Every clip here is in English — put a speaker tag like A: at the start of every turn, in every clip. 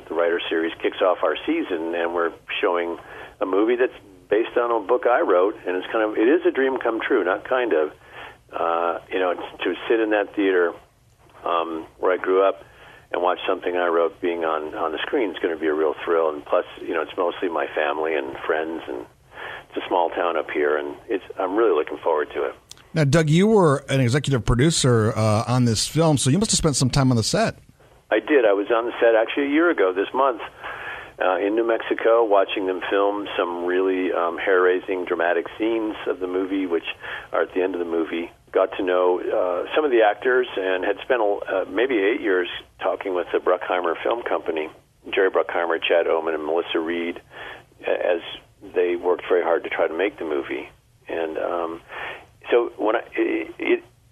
A: the Writer Series kicks off our season, and we're showing a movie that's based on a book I wrote, and it is a dream come true, not kind of. To sit in that theater where I grew up and watch something I wrote being on the screen is going to be a real thrill. And plus, it's mostly my family and friends, and it's a small town up here, and I'm really looking forward to it.
B: Now, Doug, you were an executive producer on this film, so you must have spent some time on the set.
A: I did. I was on the set actually a year ago this month in New Mexico, watching them film some really hair-raising, dramatic scenes of the movie, which are at the end of the movie. Got to know some of the actors and had spent maybe 8 years talking with the Bruckheimer Film Company, Jerry Bruckheimer, Chad Oman, and Melissa Reed, as they worked very hard to try to make the movie. And so when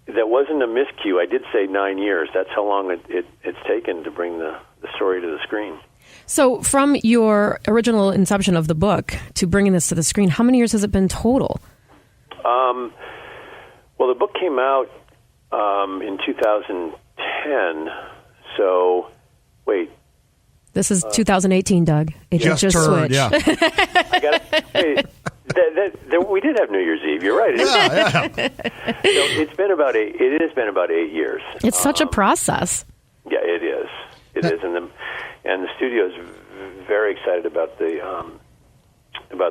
A: that wasn't a miscue. I did say 9 years. That's how long it's taken to bring the story to the screen.
C: So from your original inception of the book to bringing this to the screen, how many years has it been total?
A: Well, the book came out in 2010, so wait.
C: This is 2018, Doug. It just switched.
B: Yeah.
A: We did have New Year's Eve. You're right.
B: Yeah.
A: So it's been about eight. It has been about 8 years.
C: It's such a process.
A: Yeah, it is. It is, and the studio is very excited about the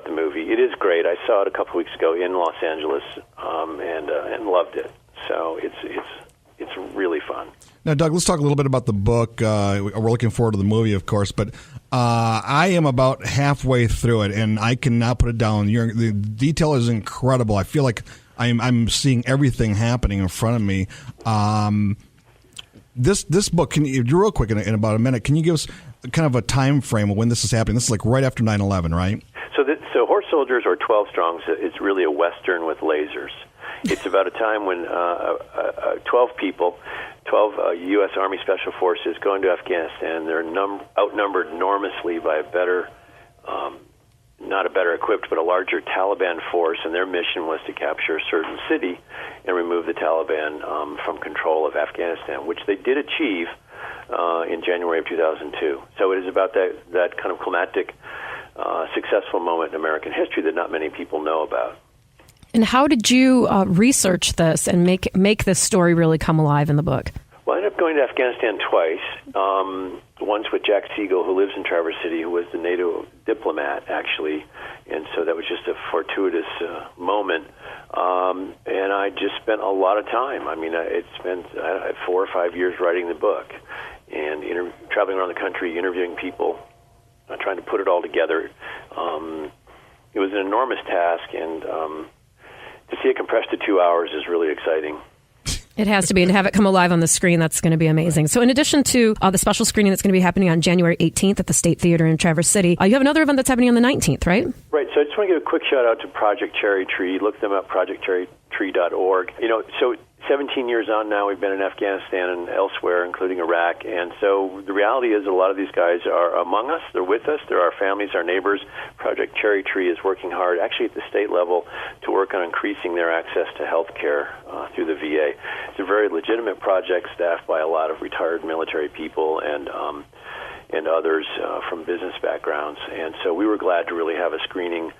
A: movie. It is great. I saw it a couple weeks ago in Los Angeles, and loved it. So it's really fun.
B: Now, Doug, let's talk a little bit about the book. We're looking forward to the movie, of course, but I am about halfway through it, and I cannot put it down. The detail is incredible. I feel like I'm seeing everything happening in front of me. This book, real quick, in about a minute, can you give us kind of a time frame of when this is happening? This is like right after 9/11, right?
A: So Horse Soldiers, or 12 Strongs, it's really a Western with lasers. It's about a time when 12 people, 12 U.S. Army Special Forces go into Afghanistan. They're outnumbered enormously by not a better equipped, but a larger Taliban force, and their mission was to capture a certain city and remove the Taliban from control of Afghanistan, which they did achieve in January of 2002. So it is about that kind of climactic, successful moment in American history that not many people know about.
C: And how did you research this and make this story really come alive in the book?
A: Well, I ended up going to Afghanistan twice. Once with Jack Siegel, who lives in Traverse City, who was the NATO diplomat, actually. And so that was just a fortuitous moment. And I just spent a lot of time. I mean, it's spent 4 or 5 years writing the book and traveling around the country, interviewing people, trying to put it all together. It was an enormous task, and to see it compressed to 2 hours is really exciting.
C: It has to be, and to have it come alive on the screen, that's going to be amazing. So in addition to the special screening that's going to be happening on January 18th at the State Theater in Traverse City, you have another event that's happening on the 19th, right?
A: Right. So I just want to give a quick shout-out to Project Cherry Tree. Look them up, projectcherrytree.org. So 17 years on now, we've been in Afghanistan and elsewhere, including Iraq. And so the reality is a lot of these guys are among us. They're with us. They're our families, our neighbors. Project Cherry Tree is working hard, actually at the state level, to work on increasing their access to health care through the VA. It's a very legitimate project staffed by a lot of retired military people and others from business backgrounds. And so we were glad to really have a screening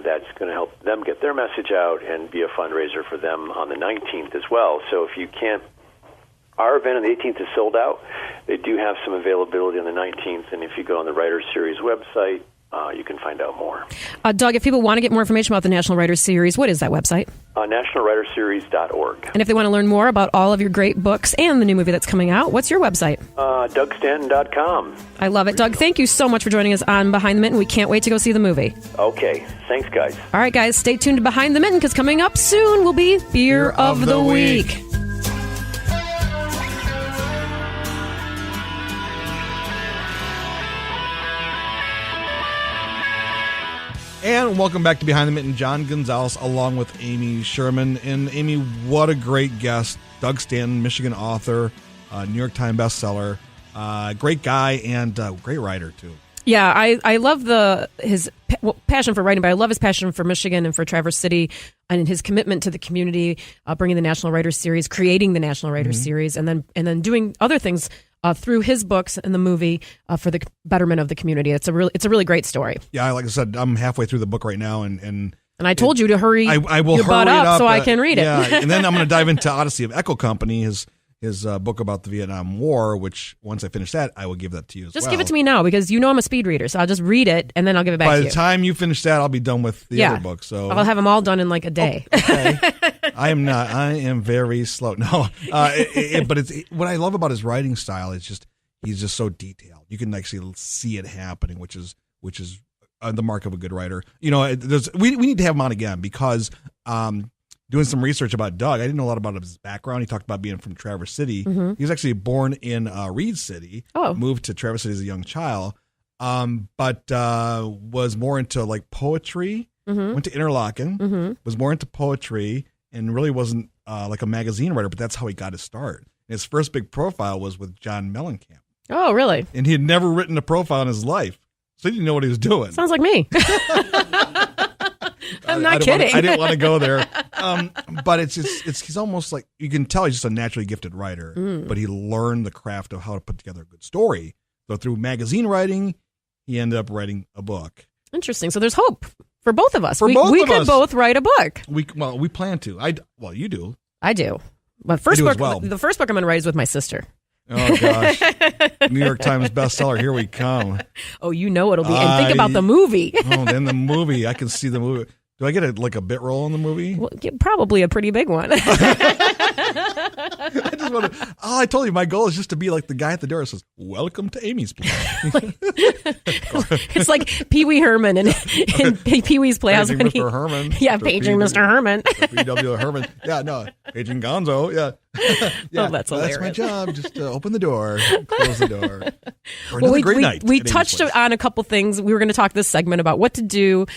A: that's going to help them get their message out and be a fundraiser for them on the 19th as well. So if you can't, our event on the 18th is sold out. They do have some availability on the 19th, and if you go on the Writers Series website, you can find out more.
C: Doug, if people want to get more information about the National Writers Series, what is that website?
A: NationalWritersSeries.org.
C: And if they want to learn more about all of your great books and the new movie that's coming out, what's your website?
A: DougStanton.com.
C: I love it. Doug, thank you so much for joining us on Behind the Mitten. We can't wait to go see the movie.
A: Okay. Thanks, guys.
C: All right, guys, stay tuned to Behind the Mitten, because coming up soon will be Beer of the Week.
B: And welcome back to Behind the Mitten. John Gonzalez along with Amy Sherman. And Amy, what a great guest. Doug Stanton, Michigan author, New York Times bestseller. Great guy and great writer, too.
C: Yeah, I love his passion for writing, but I love his passion for Michigan and for Traverse City and his commitment to the community, bringing the National Writers Series, creating the National Writers Series, and then doing other things through his books and the movie for the betterment of the community. It's a really great story.
B: Yeah, like I said, I'm halfway through the book right now, and
C: I told you to hurry.
B: I will
C: your
B: hurry
C: butt up so I can read it.
B: Yeah, and then I'm going to dive into Odyssey of Echo Company, his book about the Vietnam War. Which once I finish that, I will give that to you as well.
C: Just give it to me now because you know I'm a speed reader, so I'll just read it and then I'll give it back to you.
B: By the time you finish that, I'll be done with the other book. So
C: I'll have them all done in like a day.
B: Oh, okay. I am not. I am very slow. No, but it's what I love about his writing style is just he's just so detailed. You can actually see it happening, which is the mark of a good writer. You know, we need to have him on again because doing some research about Doug, I didn't know a lot about his background. He talked about being from Traverse City. Mm-hmm. He was actually born in Reed City. Moved to Traverse City as a young child, but was more into like poetry. Mm-hmm. Went to Interlochen. Mm-hmm. Was more into poetry. And really wasn't like a magazine writer, but that's how he got his start. His first big profile was with John Mellencamp.
C: Oh, really?
B: And he had never written a profile in his life, so he didn't know what he was doing.
C: Sounds like me. I'm not kidding.
B: I didn't want to go there. But he's almost like, you can tell he's just a naturally gifted writer, but he learned the craft of how to put together a good story. So through magazine writing, he ended up writing a book.
C: Interesting. So there's hope. For both of us. We could both write a book.
B: We plan to. You do.
C: I do. My first book,
B: well.
C: The first book I'm going to write is with my sister.
B: Oh, gosh. New York Times bestseller. Here we come.
C: Oh, you know it'll be. And think about the movie.
B: Then the movie. I can see the movie. Do I get a bit role in the movie?
C: Well, probably a pretty big one.
B: I just want to. I told you my goal is just to be like the guy at the door that says, "Welcome to Amy's Place."
C: It's like Pee Wee Herman in Pee Wee's Playhouse.
B: Paging Mr. Herman.
C: Yeah, paging Mr. Herman.
B: P.W. Herman. Yeah, no, paging Gonzo. Yeah.
C: Oh, that's hilarious.
B: That's my job. Just open the door, close the door.
C: Great night. We touched on a couple things. We were going to talk this segment about what to do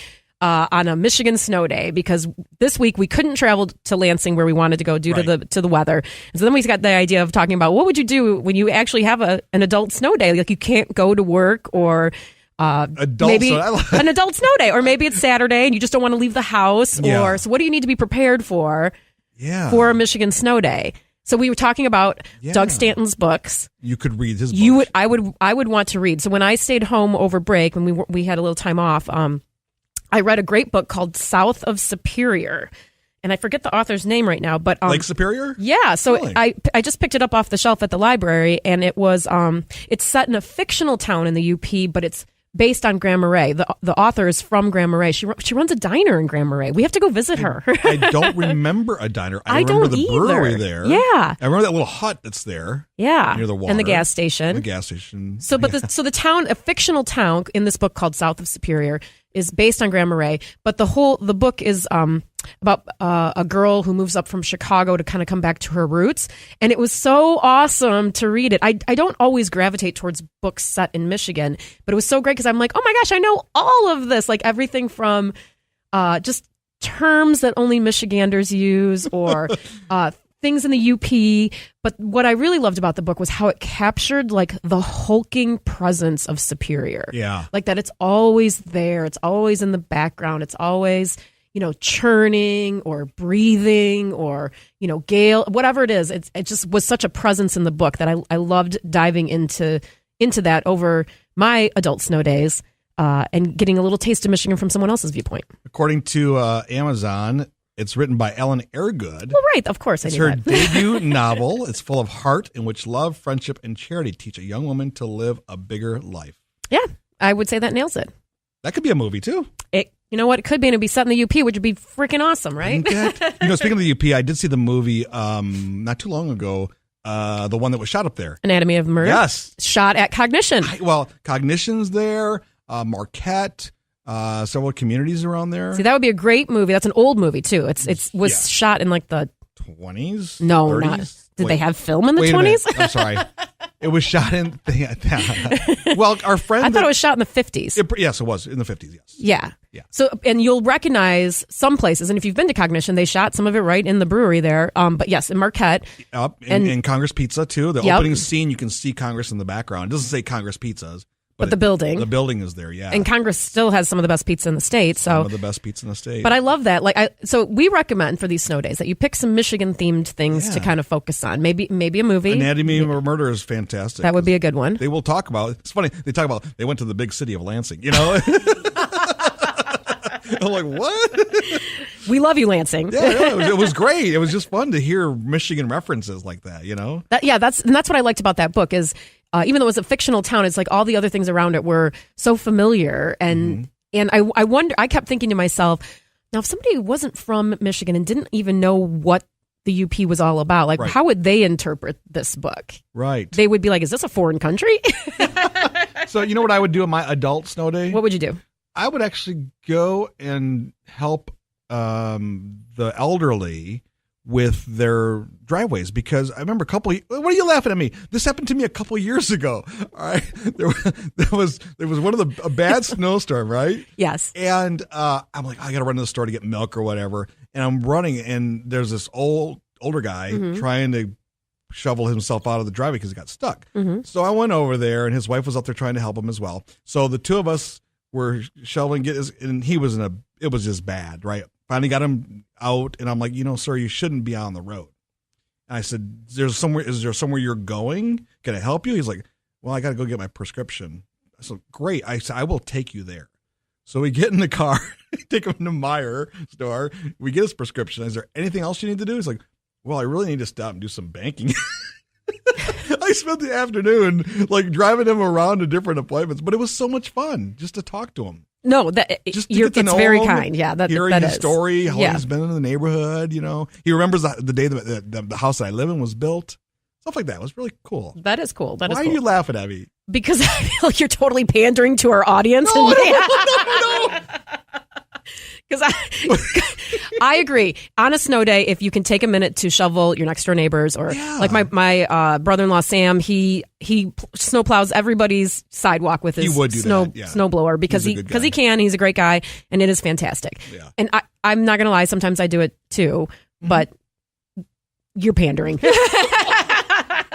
C: on a Michigan snow day, because this week we couldn't travel to Lansing where we wanted to go due to the weather. And so then we got the idea of talking about what would you do when you actually have an adult snow day, like you can't go to work, or maybe an adult snow day, or maybe it's Saturday and you just don't want to leave the house. Or so what do you need to be prepared for a Michigan snow day? So we were talking about Doug Stanton's books.
B: You could read his books.
C: I would want to read. So when I stayed home over break, when we had a little time off, I read a great book called South of Superior, and I forget the author's name right now. But
B: Lake Superior?
C: Yeah. So
B: really?
C: I just picked it up off the shelf at the library, and it was it's set in a fictional town in the UP, but it's based on Grand Marais. The author is from Grand Marais. She runs a diner in Grand Marais. We have to go visit her.
B: I don't remember a diner. I remember the brewery there.
C: Yeah.
B: I remember that little hut that's there.
C: Yeah.
B: Near the water.
C: And the gas station. So, the town, a fictional town in this book called South of Superior, is based on Grand Marais, but the book is about a girl who moves up from Chicago to kind of come back to her roots, and it was so awesome to read it. I don't always gravitate towards books set in Michigan, but it was so great because I'm like, oh my gosh, I know all of this, like everything from just terms that only Michiganders use, or things in the UP. But what I really loved about the book was how it captured like the hulking presence of Superior.
B: Yeah.
C: Like that it's always there. It's always in the background. It's always, churning or breathing or, gale, whatever it is. It just was such a presence in the book that I loved diving into that over my adult snow days and getting a little taste of Michigan from someone else's viewpoint.
B: According to Amazon, it's written by Ellen Airgood.
C: Well, right, of course.
B: It's her debut novel. It's full of heart, in which love, friendship, and charity teach a young woman to live a bigger life.
C: Yeah, I would say that nails it.
B: That could be a movie, too.
C: You know what? It could be, and it'd be set in the UP, which would be freaking awesome, right?
B: Speaking of the UP, I did see the movie not too long ago, the one that was shot up there.
C: Anatomy of Murder?
B: Yes.
C: Shot at Cognition.
B: Cognition's there, Marquette. Several communities around there.
C: See, that would be a great movie. That's an old movie too. It was shot in like the
B: 20s.
C: No,
B: 30s?
C: not. Did they have film in the 20s?
B: I'm sorry. It was shot in. Well, our friend.
C: I thought it was shot in the 50s.
B: Yes, it was in the 50s. Yes.
C: Yeah.
B: Yeah.
C: So, and you'll recognize some places, and if you've been to Cognition, they shot some of it right in the brewery there. But yes, in Marquette.
B: In Congress Pizza too. The opening scene, you can see Congress in the background. It doesn't say Congress Pizzas,
C: But the building.
B: The building is there, yeah.
C: And Congress still has some of the best pizza in the state. So
B: some of the best pizza in the state.
C: But I love that. So we recommend for these snow days that you pick some Michigan-themed things to kind of focus on. Maybe a movie.
B: Anatomy of Murder is fantastic.
C: That would be a good one.
B: They will talk about, it's funny, they talk about, they went to the big city of Lansing, you know? I'm like, what?
C: We love you, Lansing.
B: Yeah, it was great. It was just fun to hear Michigan references like that, you know?
C: That's what I liked about that book is, even though it was a fictional town, it's like all the other things around it were so familiar. And I wonder, I kept thinking to myself, now if somebody wasn't from Michigan and didn't even know what the UP was all about, like how would they interpret this book?
B: Right.
C: They would be like, is this a foreign country?
B: So you know what I would do on my adult snow day?
C: What would you do?
B: I would actually go and help the elderly with their driveways, because I remember what are you laughing at me? This happened to me a couple years ago. All right. There was one of a bad snowstorm, right?
C: Yes.
B: And I'm like, I got to run to the store to get milk or whatever. And I'm running, and there's this older guy trying to shovel himself out of the driveway because he got stuck. So I went over there, and his wife was out there trying to help him as well. So the two of us were shoveling, and he was it was just bad, right? Finally got him out, and I'm like, sir, you shouldn't be on the road. And I said, is there somewhere you're going? Can I help you? He's like, well, I got to go get my prescription. I said, great. I said, I will take you there. So we get in the car, take him to Meijer store. We get his prescription. Is there anything else you need to do? He's like, well, I really need to stop and do some banking. I spent the afternoon like driving him around to different appointments, but it was so much fun just to talk to him.
C: No, it's very kind. Yeah,
B: hearing
C: that
B: his
C: is.
B: story, how he's been in the neighborhood. He remembers the day that the house that I live in was built. Stuff like that. It was really cool.
C: That is cool.
B: Why are you laughing at me?
C: Because I feel like you're totally pandering to our audience.
B: No.
C: Because I agree. On a snow day, if you can take a minute to shovel your next door neighbors, or like my brother-in-law Sam, he snow plows everybody's sidewalk with his snow blower because he can. He's a great guy, and it is fantastic. Yeah. And I'm not gonna lie, sometimes I do it too, but you're pandering.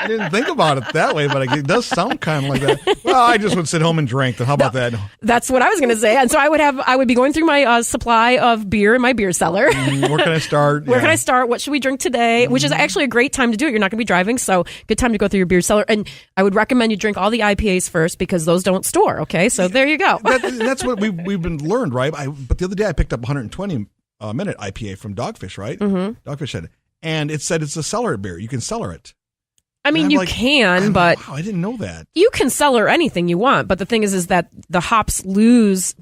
B: I didn't think about it that way, but it does sound kind of like that. Well, I just would sit home and drink. Then how about that?
C: That's what I was going to say. And so I would be going through my supply of beer in my beer cellar.
B: Where can I start?
C: Where can I start? What should we drink today? Which is actually a great time to do it. You're not going to be driving, so good time to go through your beer cellar. And I would recommend you drink all the IPAs first because those don't store. Okay, so there you go.
B: That's what we've been learned, right? But the other day I picked up 120 minute IPA from Dogfish, right? Dogfish had it, and it said it's a cellar beer. You can cellar it.
C: I mean, you can, but
B: wow, I didn't know that.
C: You can cellar anything you want, but the thing is that the hops lose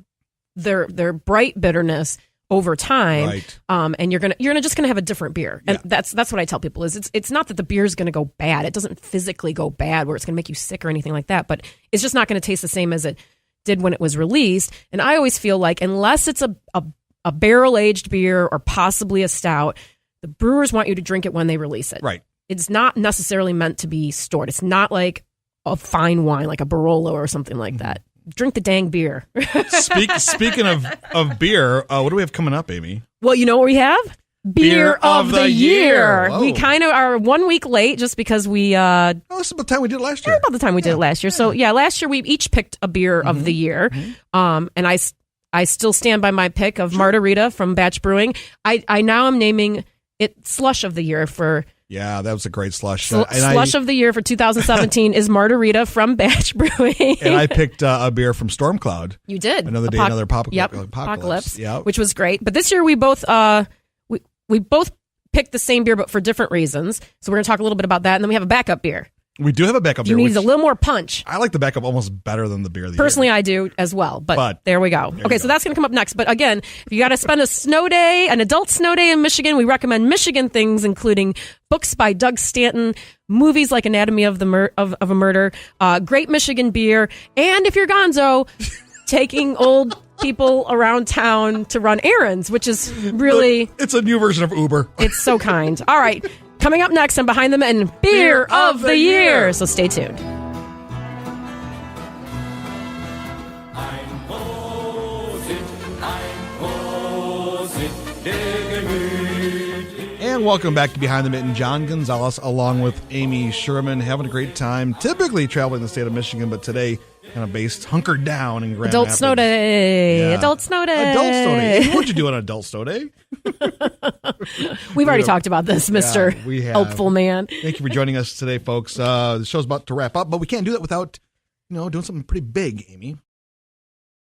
C: their bright bitterness over time,
B: right.
C: And you're just gonna have a different beer, and that's what I tell people is it's not that the beer is gonna go bad. It doesn't physically go bad where it's gonna make you sick or anything like that, but it's just not gonna taste the same as it did when it was released. And I always feel like unless it's a barrel aged beer or possibly a stout, the brewers want you to drink it when they release it.
B: Right.
C: It's not necessarily meant to be stored. It's not like a fine wine, like a Barolo or something like that. Drink the dang beer.
B: Speaking of beer, what do we have coming up, Amy?
C: Well, you know what we have? Beer of the year.
B: Whoa.
C: We kind of are 1 week late just because we...
B: that's about the time we did it last year.
C: About the time we did it last year. So, last year we each picked a beer of the year. And I still stand by my pick of Margarita from Batch Brewing. I now am naming it Slush of the Year for...
B: Yeah, that was a great slush.
C: Slush of the year for 2017 is Margarita from Batch Brewing.
B: And I picked a beer from Storm Cloud.
C: You did.
B: Another day, another
C: apocalypse. Yep. Which was great. But this year we both we both picked the same beer, but for different reasons. So we're going to talk a little bit about that. And then we have a backup beer.
B: We do have a backup beer.
C: You need a little more punch.
B: I like the backup almost better than the beer of the
C: Personally,
B: year.
C: I do as well. But there we go. Okay, so that's going to come up next. But again, if you got to spend a snow day, an adult snow day in Michigan, we recommend Michigan things, including books by Doug Stanton, movies like Anatomy of a Murder, great Michigan beer, and if you're Gonzo, taking old people around town to run errands, which is really...
B: It's a new version of Uber.
C: It's so kind. All right. Coming up next on Behind the Men, Beer of the Year. So stay tuned.
B: And And welcome back to Behind the Mitten. John Gonzalez along with Amy Sherman, having a great time. Typically traveling the state of Michigan, but today kind of based, hunkered down in Grand Rapids.
C: Snow Day. Yeah. Adult Snow Day.
B: Adult Snow Day. What'd you do on Adult Snow Day?
C: We've already talked about this, Mr. Helpful Man.
B: Thank you for joining us today, folks. The show's about to wrap up, but we can't do that without, doing something pretty big, Amy.